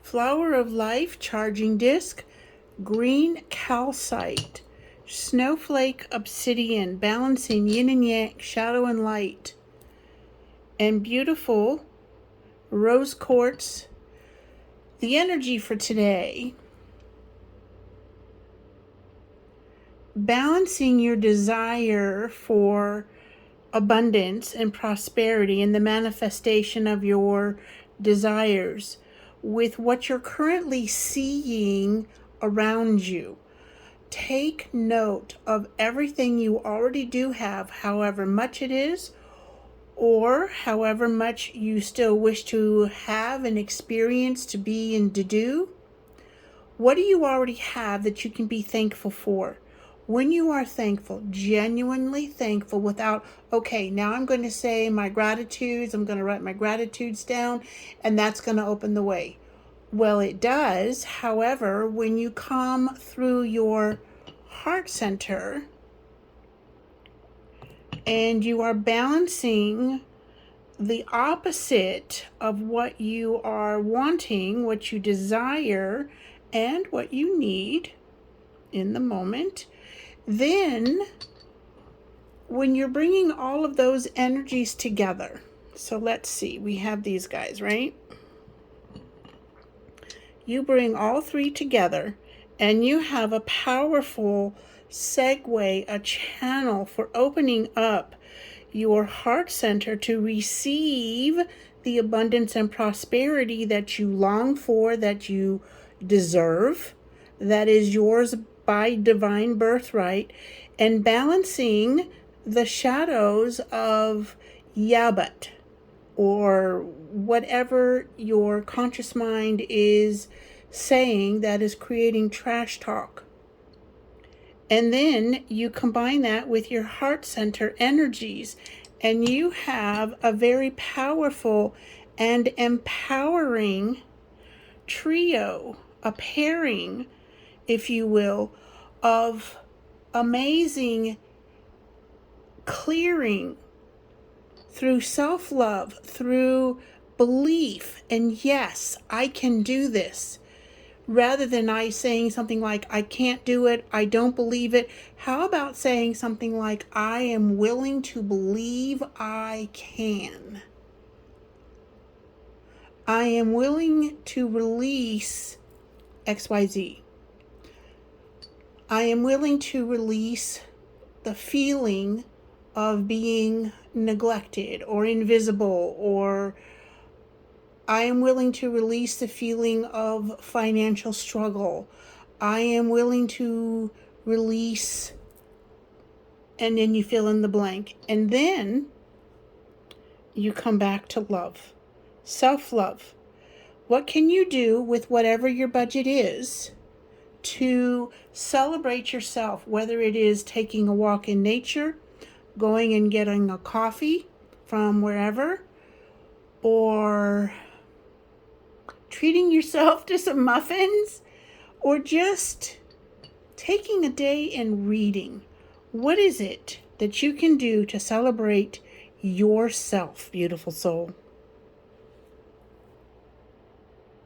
Flower of Life charging disc, green calcite, snowflake obsidian, balancing yin and yang, shadow and light, and beautiful rose quartz. The energy for today: balancing your desire for abundance and prosperity and the manifestation of your desires with what you're currently seeing around you. Take note of everything you already do have, however much it is, or however much you still wish to have and experience, to be and to do. What do you already have that you can be thankful for? When you are thankful, genuinely thankful, without, okay, now I'm going to say my gratitudes, I'm going to write my gratitudes down, and that's going to open the way. Well, it does. However, when you come through your heart center and you are balancing the opposite of what you are wanting, what you desire, and what you need in the moment, then when you're bringing all of those energies together, so let's see, we have these guys, right? You bring all three together and you have a powerful segue, a channel for opening up your heart center to receive the abundance and prosperity that you long for, that you deserve, that is yours by divine birthright, and balancing the shadows of Yabat, or whatever your conscious mind is saying that is creating trash talk. And then you combine that with your heart center energies, and you have a very powerful and empowering trio, a pairing, if you will, of amazing clearing through self-love, through belief, and yes, I can do this. Rather than I saying something like, I can't do it, I don't believe it, how about saying something like, I am willing to believe I can. I am willing to release XYZ. I am willing to release the feeling of being neglected or invisible, or I am willing to release the feeling of financial struggle. I am willing to release, and then you fill in the blank. And then you come back to love, self-love. What can you do with whatever your budget is to celebrate yourself, whether it is taking a walk in nature, going and getting a coffee from wherever, or treating yourself to some muffins, or just taking a day and reading. What is it that you can do to celebrate yourself, beautiful soul?